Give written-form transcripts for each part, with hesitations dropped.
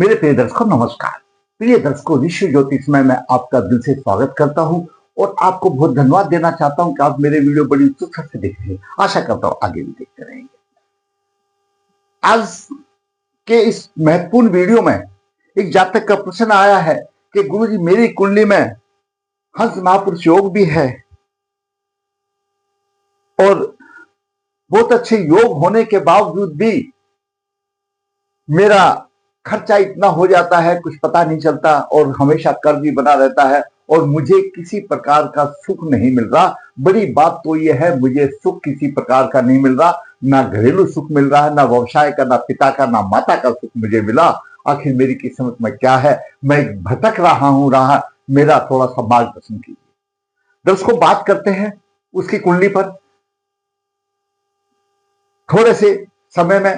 मेरे प्रिय दर्शकों नमस्कार। प्रिय दर्शकों, विश्व ज्योतिष में मैं आपका दिल से स्वागत करता हूं और आपको बहुत धन्यवाद देना चाहता हूं कि आप मेरे वीडियो बड़ी उत्सुकता से देख रहे हैं। आशा करता हूं आगे भी देखते रहेंगे। आज के इस महत्वपूर्ण वीडियो में एक जातक का प्रश्न आया है कि गुरुजी, मेरी कुंडली में हंस महापुरुष योग भी है और बहुत अच्छे योग होने के बावजूद भी मेरा खर्चा इतना हो जाता है, कुछ पता नहीं चलता और हमेशा कर्ज ही बना रहता है और मुझे किसी प्रकार का सुख नहीं मिल रहा। बड़ी बात तो यह है, मुझे सुख किसी प्रकार का नहीं मिल रहा, ना घरेलू सुख मिल रहा है, ना व्यवसाय का, ना पिता का, ना माता का सुख मुझे मिला। आखिर मेरी किस्मत में क्या है? मैं भटक रहा हूं, मेरा थोड़ा सा मार्गदर्शन कीजिए। दर्शकों, बात करते हैं उसकी कुंडली पर। थोड़े से समय में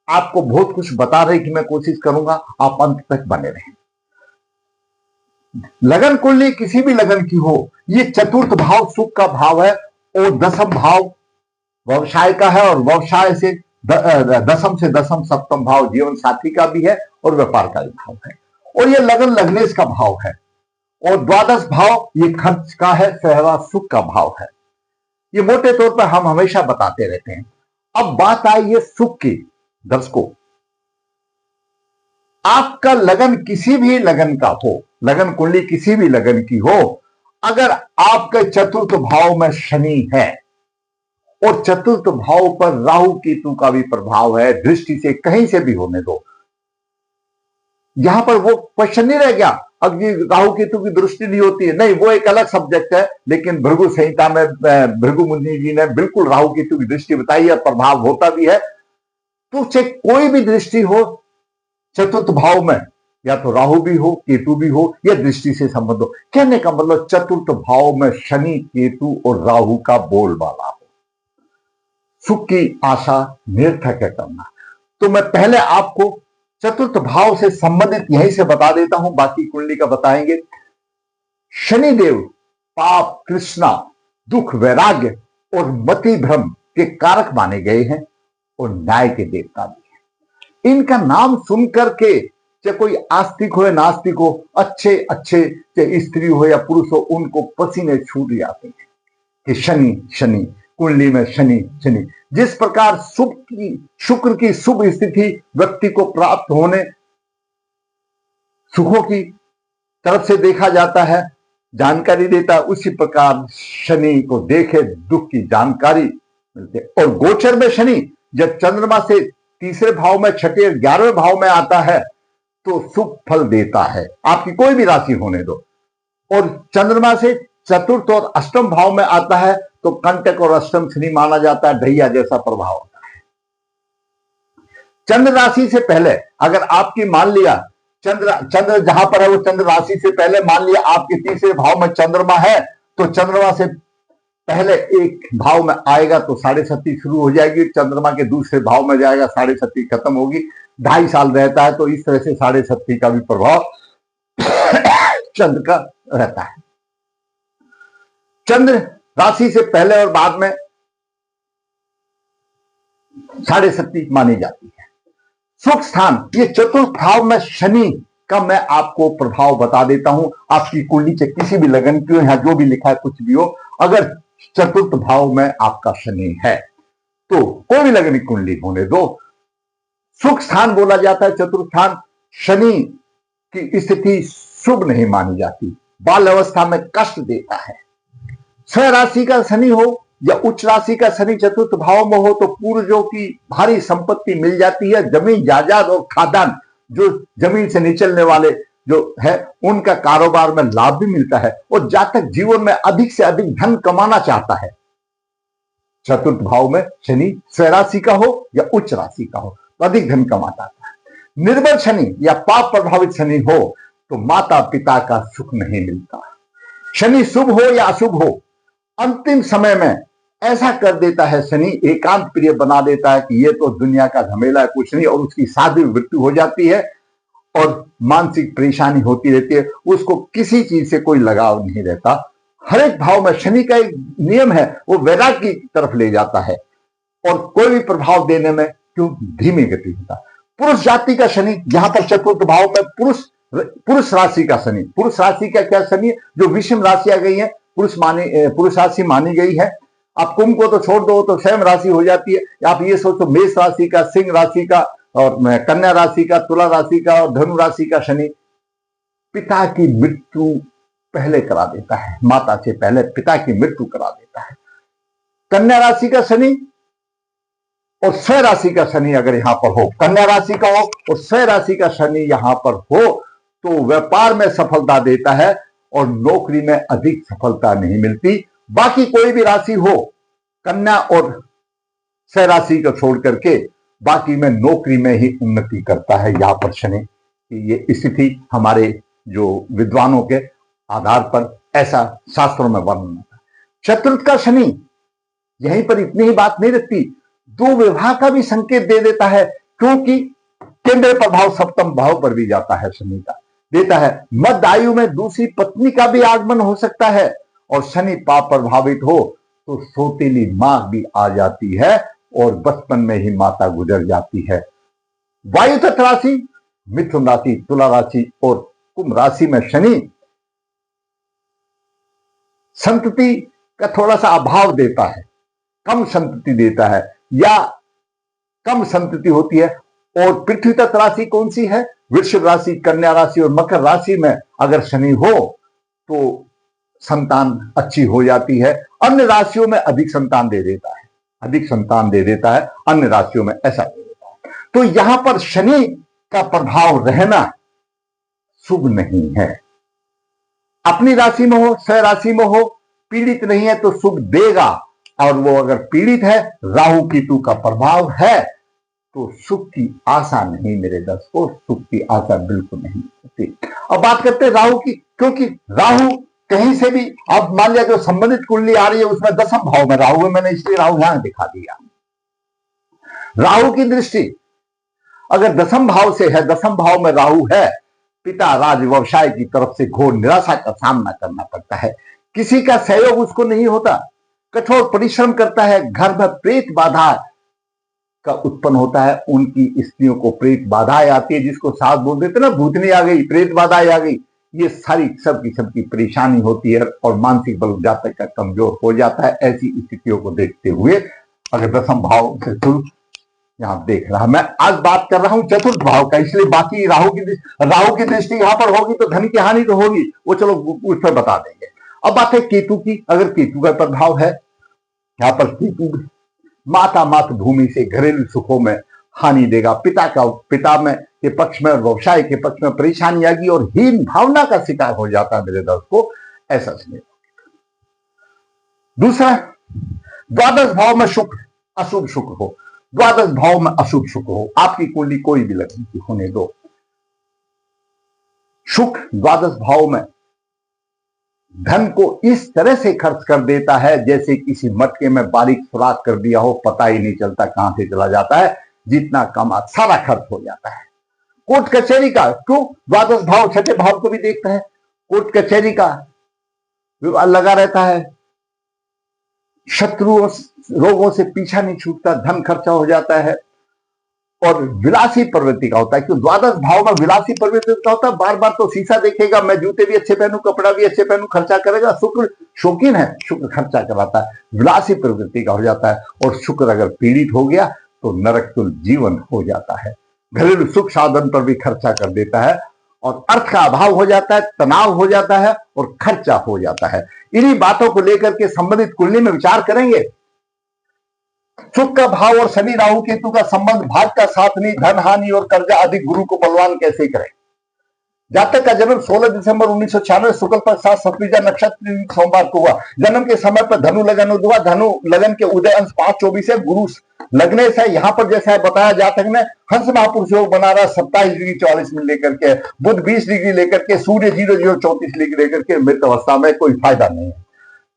आपको बहुत कुछ बता रहे कि मैं कोशिश करूंगा, आप अंत तक बने रहें। लगन कुंडली किसी भी लगन की हो, ये चतुर्थ भाव सुख का भाव है और दसम भाव व्यवसाय का है और व्यवसाय से दसम से दसम सप्तम भाव जीवन साथी का भी है और व्यापार का भी भाव है और ये लगन लग्नेश का भाव है और द्वादश भाव ये खर्च का है, सहरा सुख का भाव है। ये मोटे तौर पर हम हमेशा बताते रहते हैं। अब बात आई है सुख की। दर्शकों, आपका लगन किसी भी लगन का हो, लगन कुंडली किसी भी लगन की हो, अगर आपके चतुर्थ भाव में शनि है और चतुर्थ भाव पर राहु केतु का भी प्रभाव है, दृष्टि से कहीं से भी होने दो, यहां पर वो क्वेश्चन नहीं रह गया अगर राहु केतु की दृष्टि नहीं होती है, नहीं, वो एक अलग सब्जेक्ट है। लेकिन भृगु संहिता में भृगु मुनि जी ने बिल्कुल राहु केतु की दृष्टि बताई है, प्रभाव होता भी है। तो चाहे कोई भी दृष्टि हो चतुर्थ भाव में, या तो राहु भी हो, केतु भी हो, या दृष्टि से संबंध हो, कहने का मतलब चतुर्थ भाव में शनि, केतु और राहु का बोलबाला हो, सुख की आशा निरर्थक है करना। तो मैं पहले आपको चतुर्थ भाव से संबंधित यहीं से बता देता हूं, बाकी कुंडली का बताएंगे। शनिदेव पाप, तृष्णा, दुख, वैराग्य और मति भ्रम के कारक माने गए हैं और न्याय के देवता भी हैं। इनका नाम सुनकर के चाहे कोई आस्तिक हो या नास्तिक हो, अच्छे चाहे स्त्री हो या पुरुष हो, उनको पसीने छूट जाते हैं कि शनि शनि, कुंडली में शनि शनि। जिस प्रकार शुक्र की शुभ स्थिति व्यक्ति को प्राप्त होने सुखों की तरफ से देखा जाता है, जानकारी देता है, उसी प्रकार शनि को देखे दुख की जानकारी मिलती है। और गोचर में शनि जब चंद्रमा से तीसरे भाव में, छठे 11वें भाव में आता है तो शुभ फल देता है, आपकी कोई भी राशि होने दो। और चंद्रमा से चतुर्थ और अष्टम भाव में आता है तो कंटक और अष्टम शनि माना जाता है, ढैया जैसा प्रभाव होता है। चंद्र राशि से पहले अगर आपकी मान लिया चंद्र जहां पर है वो चंद्र राशि से पहले मान लिया आपके तीसरे भाव में चंद्रमा है, तो चंद्रमा से पहले एक भाव में आएगा तो 7.5 शुरू हो जाएगी, चंद्रमा के दूसरे भाव में जाएगा 7.5 खत्म होगी, 2.5 साल रहता है। तो इस तरह से 7.5 का भी प्रभाव चंद्र का रहता है। चंद्र राशि से पहले और बाद में 7.5 मानी जाती है। सुख स्थान, ये चतुर्थ भाव में शनि का मैं आपको प्रभाव बता देता हूं। आपकी कुंडली से किसी भी लगन की हो, यहां जो भी लिखा है कुछ भी हो, अगर चतुर्थ भाव में आपका शनि है तो कोई भी लगन की कुंडली होने दो, सुख स्थान बोला जाता है। चतुर्थ स्थान शनि की स्थिति शुभ नहीं मानी जाती, बाल अवस्था में कष्ट देता है। छह राशि का शनि हो या उच्च राशि का शनि चतुर्थ भाव में हो तो पूर्वजों की भारी संपत्ति मिल जाती है, जमीन जायदाद और खादान, जो जमीन से निचलने वाले जो है उनका कारोबार में लाभ भी मिलता है और जातक जीवन में अधिक से अधिक धन कमाना चाहता है। चतुर्थ भाव में शनि स्वराशि का हो या उच्च राशि का हो तो अधिक धन कमाता है। निर्बल शनि या पाप प्रभावित शनि हो तो माता पिता का सुख नहीं मिलता। शनि शुभ हो या अशुभ हो, अंतिम समय में ऐसा कर देता है शनि, एकांत प्रिय बना देता है कि ये तो दुनिया का झमेला है, कुछ नहीं, और उसकी साधी मृत्यु हो जाती है और मानसिक परेशानी होती रहती है, उसको किसी चीज से कोई लगाव नहीं रहता। हर एक भाव में शनि का एक नियम है, वो वैराग्य की तरफ ले जाता है और कोई भी प्रभाव देने में क्यों धीमी गति होता है। पुरुष जाति का शनि, यहां पर चतुर्थ भाव में पुरुष राशि का शनि, पुरुष राशि का क्या शनि है, जो विषम राशि आ गई है पुरुष राशि मानी गई है। आप कुंभ को तो छोड़ दो तो स्वयं राशि हो जाती है। आप ये सोचो मेष राशि का, सिंह राशि का और कन्या राशि का, तुला राशि का और धनु राशि का शनि पिता की मृत्यु पहले करा देता है, माता से पहले पिता की मृत्यु करा देता है। कन्या राशि का शनि और स्वयं राशि का शनि अगर यहां पर हो, कन्या राशि का हो और स्वयं राशि का शनि यहां पर हो तो व्यापार में सफलता देता है और नौकरी में अधिक सफलता नहीं मिलती। बाकी कोई भी राशि हो, कन्या और स्वयं राशि को छोड़ करके बाकी में नौकरी में ही उन्नति करता है यहां पर शनि। ये स्थिति हमारे जो विद्वानों के आधार पर ऐसा शास्त्रों में वर्णन होता है। चतुर्थ का शनि यहीं पर इतनी ही बात नहीं रखती, दो विवाह का भी संकेत दे देता है, क्योंकि केंद्र प्रभाव सप्तम भाव पर भी जाता है शनि का, देता है मध्य आयु में दूसरी पत्नी का भी आगमन हो सकता है और शनि पाप प्रभावित हो तो सौतेली मां भी आ जाती है और बचपन में ही माता गुजर जाती है। वायु तत्व राशि मिथुन राशि, तुला राशि और कुंभ राशि में शनि संतति का थोड़ा सा अभाव देता है, कम संतति देता है या कम संतति होती है। और पृथ्वी तत्व राशि कौन सी है, वृषभ राशि, कन्या राशि और मकर राशि में अगर शनि हो तो संतान अच्छी हो जाती है। अन्य राशियों में अधिक संतान दे देता है, अधिक संतान दे देता है, अन्य राशियों में ऐसा दे देता है। तो यहां पर शनि का प्रभाव रहना शुभ नहीं है। अपनी राशि में हो, स्वयं राशि में हो, पीड़ित नहीं है तो शुभ देगा, और वो अगर पीड़ित है, राहु केतु का प्रभाव है तो सुख की आशा नहीं मेरे दर्शकों, सुख की आशा बिल्कुल नहीं होती। अब बात करते हैं राहु की, क्योंकि राहु कहीं से भी, अब मान लिया जो संबंधित कुंडली आ रही है उसमें दसम भाव में राहु है, मैंने इसलिए राहु यहां दिखा दिया। राहु की दृष्टि अगर दसम भाव से है, दसम भाव में राहु है, पिता राज व्यवसाय की तरफ से घोर निराशा का सामना करना पड़ता है, किसी का सहयोग उसको नहीं होता, कठोर परिश्रम करता है, घर में प्रेत बाधा का उत्पन्न होता है, उनकी स्त्रियों को प्रेत बाधाएं आती है, जिसको सास बोल देते ना, भूतनी आ गई, प्रेत बाधाएं आ गई, ये सारी सबकी परेशानी होती है और मानसिक बल जातक का कमजोर हो जाता है। ऐसी स्थितियों को देखते हुए अगर दसम भाव से यहां देख रहा, मैं आज बात कर रहा हूं चतुर्थ भाव का, इसलिए बाकी राहु की दृष्टि यहां पर होगी तो धन की हानि तो होगी, वो चलो उस पर बता देंगे। अब बात है केतु की, अगर केतु का प्रभाव है यहां पर, केतु माता मातृभूमि से घरेलू सुखों में हानि देगा, पिता में के पक्ष में और व्यवसाय के पक्ष में परेशानी आएगी और हीन भावना का शिकार हो जाता है मेरे दर्शकों, ऐसा समझ। दूसरा, द्वादश भाव में शुक्र, अशुभ शुक्र हो, द्वादश भाव में अशुभ शुक्र हो, आपकी कुंडली कोई भी लग्न की होने दो, शुक्र द्वादश भाव में धन को इस तरह से खर्च कर देता है जैसे किसी मटके में बारीक सुराख कर दिया हो, पता ही नहीं चलता कहां से चला जाता है, जितना कमा सारा खर्च हो जाता है। कोर्ट कचहरी का, क्यों, द्वादश भाव छठे भाव को भी देखता है, कोर्ट कचहरी का विवाद लगा रहता है, शत्रुओं रोगों से पीछा नहीं छूटता, धन खर्चा हो जाता है और विलासी प्रवृत्ति का होता है। क्यों, द्वादश भाव में विलासी प्रवृत्ति का होता है, बार बार तो शीशा देखेगा, मैं जूते भी अच्छे पहनूं, कपड़ा भी अच्छे पहनूं, खर्चा करेगा। शुक्र शौकीन है, शुक्र खर्चा कराता है, विलासी प्रवृत्ति का हो जाता है। और शुक्र अगर पीड़ित हो गया तो नरक तुल्य जीवन हो जाता है, घरेलू सुख साधन पर भी खर्चा कर देता है और अर्थ का अभाव हो जाता है, तनाव हो जाता है और खर्चा हो जाता है। इन्हीं बातों को लेकर के संबंधित कुंडली में विचार करेंगे। सुख का भाव और शनि राहु केतु का संबंध, भाग का साथ नहीं, धन हानि और कर्जा अधिक, गुरु को बलवान कैसे करें। जातक का जन्म 16 दिसंबर 1996 शुक्ल पक्ष 7 सतविजा नक्षत्र सोमवार को हुआ। जन्म के समय पर धनु लगन हुआ, धनु लगन के उदय अंश 5:24 है, गुरु लगने से यहाँ पर जैसा बताया जातक ने हंस महापुरुष योग बना रहा 27 डिग्री 44 मिनट लेकर के, बुध 20 डिग्री लेकर के, सूर्य 0:34 डिग्री लेकर के, मृत अवस्था में कोई फायदा नहीं है।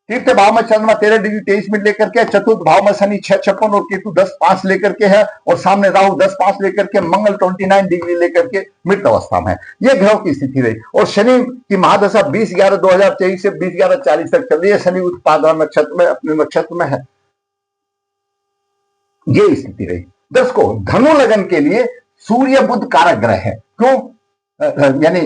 तीर्थ भाव में चंद्रमा 13 डिग्री 23 मिनट लेकर के, चतुर्थ भाव में शनि 6:56 और केतु 10:05 लेकर के है और सामने राहु 10:05 लेकर के, मंगल 29 डिग्री लेकर के मृत अवस्था में है। ये ग्रहों की स्थिति रही। और शनि की महादशा 20/11/2023 से 20/11/40 तक चल रही है। शनि उत्पादन नक्षत्र में, अपने नक्षत्र में है, ये स्थिति रही। दर्शकों, धनु लगन के लिए सूर्य बुध कारक ग्रह है। क्यों? यानी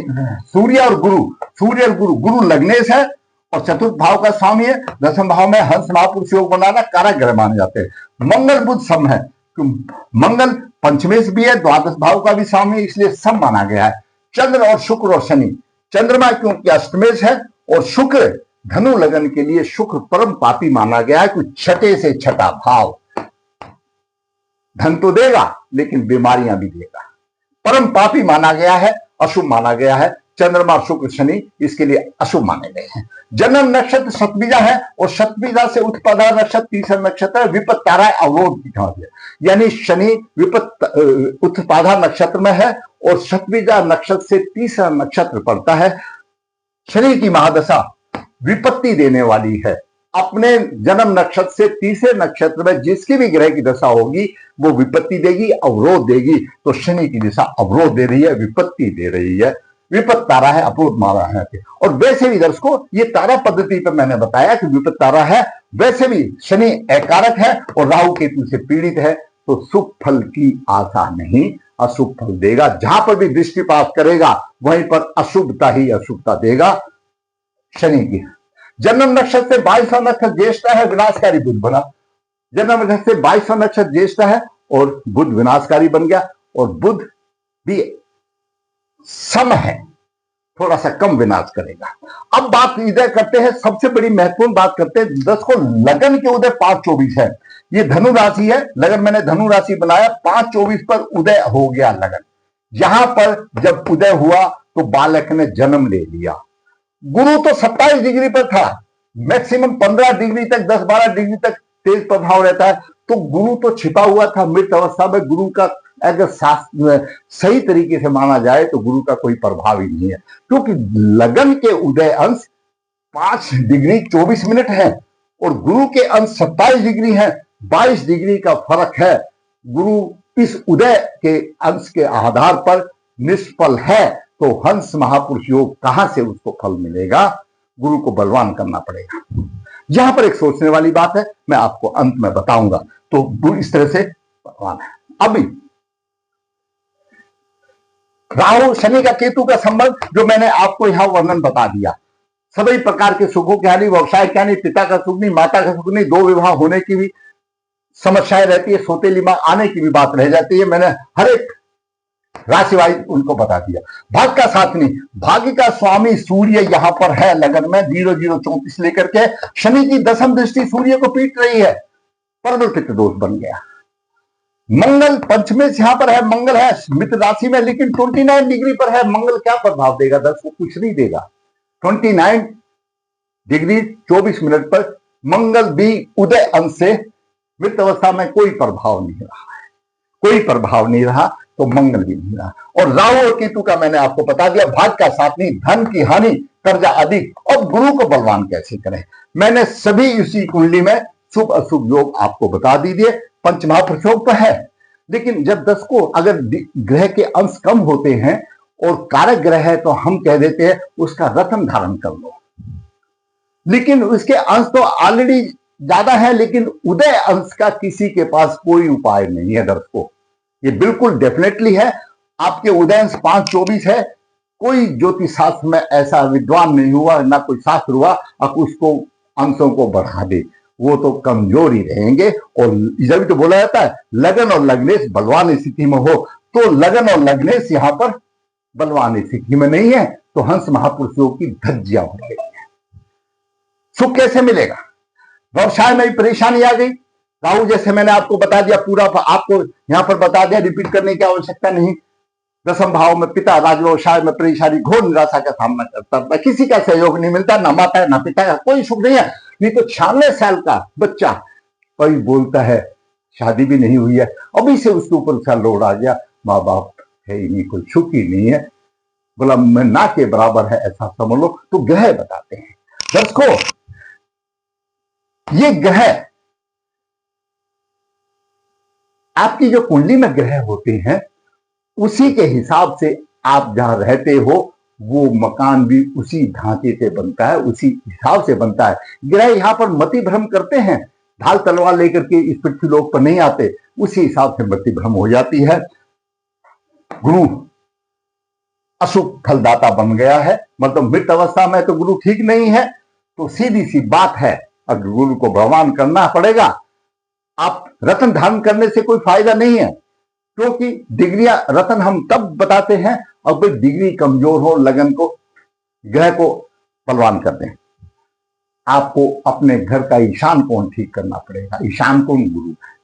सूर्य और गुरु, गुरु लग्नेश है और चतुर्थ भाव का स्वामी है। दसम भाव में हंस महापुरुष योग बनाना कारक ग्रह माने जाते हैं। मंगल बुध सम है, मंगल पंचमेश भी है, द्वादश भाव का भी स्वामी है, इसलिए सम माना गया है। चंद्र और शुक्र और शनि, चंद्रमा क्योंकि अष्टमेश है और शुक्र धनु लगन के लिए शुक्र परम पापी माना गया है कि छठे से छठा भाव धन तो देगा लेकिन बीमारियां भी देगा, परम पापी माना गया है, अशुभ माना गया है। चंद्रमा शुक्र शनि इसके लिए अशुभ माने गए हैं। जन्म नक्षत्र शतबीजा है और शतबीजा से उत्पादा नक्षत्र तीसरा नक्षत्र विपत तारा अवरोध की है, यानी शनि विपत उत्पादा नक्षत्र में है और शतबीजा नक्षत्र से तीसरा नक्षत्र पड़ता है। शनि की महादशा विपत्ति देने वाली है। अपने जन्म नक्षत्र से तीसरे नक्षत्र में जिसकी भी ग्रह की दशा होगी वो विपत्ति देगी, अवरोध देगी। तो शनि की दिशा अवरोध दे रही है, विपत्ति दे रही है। विपत तारा है, अवरोध मारा है। और वैसे भी दर्शकों ये तारा पद्धति पर मैंने बताया कि विपत तारा है, वैसे भी शनि अकारक है और राहु केतु से पीड़ित है, तो शुभ फल की आशा नहीं, अशुभ फल देगा। जहां पर भी दृष्टिपात करेगा वहीं पर अशुभता ही अशुभता देगा शनि की। जन्म नक्षत्र से 22वां नक्षत्र ज्येष्ठ है, विनाशकारी बुध बना। जन्म नक्षत्र से 22वां नक्षत्र ज्येष्ठ है और बुध विनाशकारी बन गया और बुध भी सम है, थोड़ा सा कम विनाश करेगा। अब बात इधर करते हैं, सबसे बड़ी महत्वपूर्ण बात करते हैं। 10 को लगन के उदय 5-24 है, ये धनु राशि है। लगन मैंने धनु राशि बनाया, 5-24 पर उदय हो गया लगन। यहां पर जब उदय हुआ तो बालक ने जन्म ले लिया। गुरु तो 27 डिग्री पर था, मैक्सिमम 15 डिग्री तक 10-12 डिग्री तक तेज प्रभाव रहता है, तो गुरु तो छिपा हुआ था मृत अवस्था में। गुरु का अगर सही तरीके से माना जाए तो गुरु का कोई प्रभाव ही नहीं है, क्योंकि लगन के उदय अंश 5 डिग्री 24 मिनट है और गुरु के अंश 27 डिग्री है, 22 डिग्री का फर्क है। गुरु इस उदय के अंश के आधार पर निष्फल है, तो हंस महापुरुष योग कहां से उसको फल मिलेगा? गुरु को बलवान करना पड़ेगा। यहां पर एक सोचने वाली बात है, मैं आपको अंत में बताऊंगा। तो इस तरह से बलवान है। अभी राहु शनि का केतु का संबंध जो मैंने आपको यहां वर्णन बता दिया, सभी प्रकार के सुखों की हानि, व्यवसाय की हानि, पिता का सुख नहीं, माता का सुख नहीं, 2 विवाह होने की भी समस्याएं रहती है, सोतेली मां आने की भी बात रह जाती है। मैंने हर एक राशि वाइज उनको बता दिया। भाग्य का साथ नहीं, भाग्य का स्वामी सूर्य यहां पर है लगन में 0034 लेकर के। शनि की दशम दृष्टि सूर्य को पीट रही है, परवल दोष बन गया। मंगल पंचमेश यहां पर है, मंगल है मित्र राशि में, लेकिन 29 डिग्री पर है। मंगल क्या प्रभाव देगा? 10 को कुछ नहीं देगा। 29 डिग्री 24 मिनट पर मंगल भी उदय अंश से मृत अवस्था में कोई प्रभाव नहीं रहा है, कोई प्रभाव नहीं रहा, तो मंगल भी नहीं रहा। और राहु और केतु का मैंने आपको बता दिया। भाग्य का साथ नहीं, धन की हानि, कर्जा अधिक। और गुरु को बलवान कैसे करें, मैंने सभी इसी कुंडली में शुभ अशुभ योग आपको बता दीजिए। पंच महापुरुष योग तो है, लेकिन जब 10 को अगर ग्रह के अंश कम होते हैं और कारक ग्रह है तो हम कह देते हैं उसका रत्न धारण कर लो, लेकिन उसके अंश तो ऑलरेडी ज्यादा है, लेकिन उदय अंश का किसी के पास कोई उपाय नहीं है। दर्शकों ये बिल्कुल डेफिनेटली है, आपके उदय अंश 5-24 है। कोई ज्योतिष शास्त्र में ऐसा विद्वान नहीं हुआ, ना कोई शास्त्र हुआ अब उसको अंशों को बढ़ा दे, वो तो कमजोर ही रहेंगे। और जब तो बोला जाता है लगन और लग्नेश बलवान स्थिति में हो, तो लगन और लग्नेश यहां पर बलवान स्थिति में नहीं है, तो हंस महापुरुषों की धज्जियां हो रही है। सुख कैसे मिलेगा? व्यवसाय में भी परेशानी आ गई। राहु जैसे मैंने आपको बता दिया, पूरा आपको यहां पर बता दिया, रिपीट करने की आवश्यकता नहीं। दसम भाव में पिता राज व्यवसाय में परेशानी, घोर निराशा का सामना करता, किसी का सहयोग नहीं मिलता, ना माता है ना पिता का, कोई सुख नहीं है। नहीं तो 96 साल का बच्चा कोई बोलता है शादी भी नहीं हुई है, अभी से उसके ऊपर उसका लोड आ गया, माँ बाप है ही नहीं, कोई सुख ही नहीं है, बोला मैं ना के बराबर है, ऐसा समझ लो। तो ग्रह बताते हैं दर्शकों, ये ग्रह आपकी जो कुंडली में ग्रह होते हैं उसी के हिसाब से आप जहां रहते हो वो मकान भी उसी ढांचे से बनता है, उसी हिसाब से बनता है। ग्रह यहां पर मति भ्रम करते हैं, ढाल तलवार लेकर के इस पृथ्वी लोक पर नहीं आते, उसी हिसाब से मति भ्रम हो जाती है। गुरु अशुभ फलदाता बन गया है, मतलब मृत अवस्था में तो गुरु ठीक नहीं है, तो सीधी सी बात है अगर गुरु को भगवान करना पड़ेगा। आप रत्न धारण करने से कोई फायदा नहीं है, क्योंकि डिग्रियां रत्न हम तब बताते हैं अगर डिग्री कमजोर हो, लगन को ग्रह को बलवान कर दें। आपको अपने घर का ईशान कोण ठीक करना पड़ेगा। ईशान कोण गुरु है।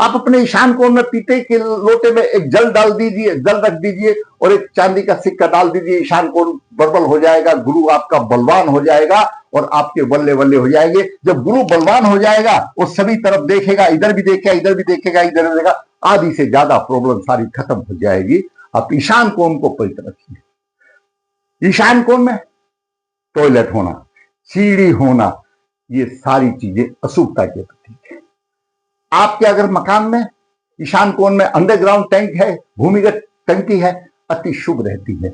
आप अपने ईशान कोण में पीते के लोटे में एक जल डाल दीजिए, जल रख दीजिए और एक चांदी का सिक्का डाल दीजिए, ईशान कोण बलबल हो जाएगा, गुरु आपका बलवान हो जाएगा और आपके बल्ले बल्ले हो जाएंगे। जब गुरु बलवान हो जाएगा वो सभी तरफ देखेगा, इधर भी देखेगा, इधर भी देखेगा, इधर देखेगा, आधी से ज्यादा प्रॉब्लम सारी खत्म हो जाएगी। आप ईशान कोण को पवित्र रखिए। ईशान कोण में टॉयलेट होना, सीढ़ी होना, ये सारी चीजें अशुभता के प्रतीक है। आपके अगर मकान में ईशान कोण में अंडरग्राउंड टैंक है, भूमिगत टंकी है, अति शुभ रहती है।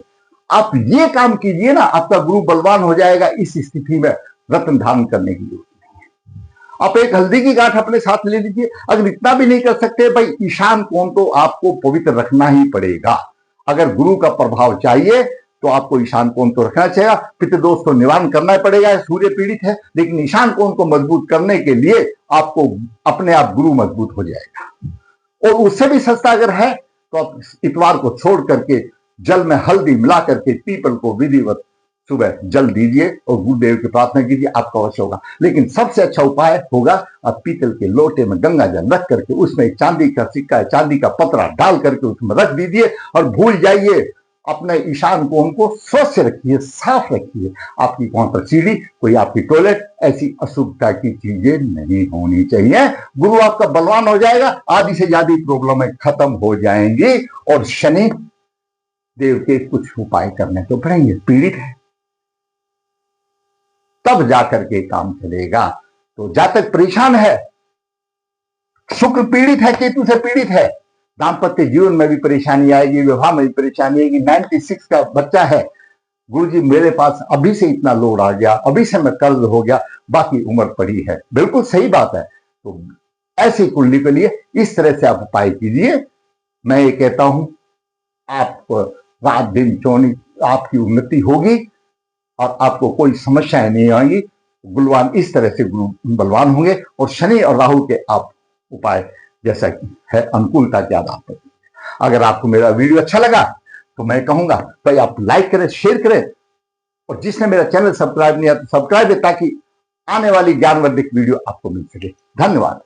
आप ये काम कीजिए ना, आपका गुरु बलवान हो जाएगा। इस स्थिति में रत्न धारण करने की जरूरत नहीं है। आप एक हल्दी की गांठ अपने साथ ले लीजिए। अगर इतना भी नहीं कर सकते भाई, ईशान कोण तो आपको पवित्र रखना ही पड़ेगा। अगर गुरु का प्रभाव चाहिए तो आपको ईशान कोण तो रखना चाहिए। पितृदोष को निवारण करना पड़ेगा, सूर्य पीड़ित है, लेकिन ईशान कोण को मजबूत करने के लिए आपको अपने आप गुरु मजबूत हो जाएगा। और उससे भी सस्ता अगर है तो आप इतवार को छोड़ करके जल में हल्दी मिला करके पीपल को विधिवत सुबह जल दीजिए और गुरुदेव की प्रार्थना कीजिए, आपका अवश्य होगा। लेकिन सबसे अच्छा उपाय होगा आप पीतल के लोटे में गंगा जल रख करके उसमें चांदी का सिक्का, चांदी का पतरा डाल करके उसमें रख दीजिए और भूल जाइए। अपने ईशान कोण को स्वच्छ रखिए, साफ रखिए। आपकी वहां पर सीढ़ी, कोई आपकी टॉयलेट, ऐसी अशुभता की चीजें नहीं होनी चाहिए। गुरु आपका बलवान हो जाएगा, आधी से ज्यादा प्रॉब्लम खत्म हो जाएंगी और शनि देव के कुछ उपाय करने तो पड़ेंगे। पीड़ित है तब जाकर के काम चलेगा। तो जातक परेशान है, शुक्र पीड़ित है, केतु से पीड़ित है, दाम्पत्य जीवन में भी परेशानी आएगी, विवाह में भी परेशानी आएगी। 96 का बच्चा है, गुरुजी मेरे पास अभी से इतना लोड आ गया, अभी से मैं कर्ज हो गया, बाकी उम्र पड़ी है। बिल्कुल सही बात है। तो ऐसी कुंडली के लिए इस तरह से आप उपाय कीजिए। मैं ये कहता हूं आप रात दिन 24 आपकी उन्नति होगी और आपको कोई समस्याएं नहीं आएंगी। गुलवान इस तरह से गुरु बलवान होंगे और शनि और राहु के आप उपाय जैसा कि है अनुकूलता के आधार पर। अगर आपको मेरा वीडियो अच्छा लगा तो मैं कहूंगा भाई आप लाइक करें, शेयर करें और जिसने मेरा चैनल सब्सक्राइब नहीं किया तो सब्सक्राइब है, ताकि आने वाली ज्ञानवर्धक वीडियो आपको मिल सके। धन्यवाद।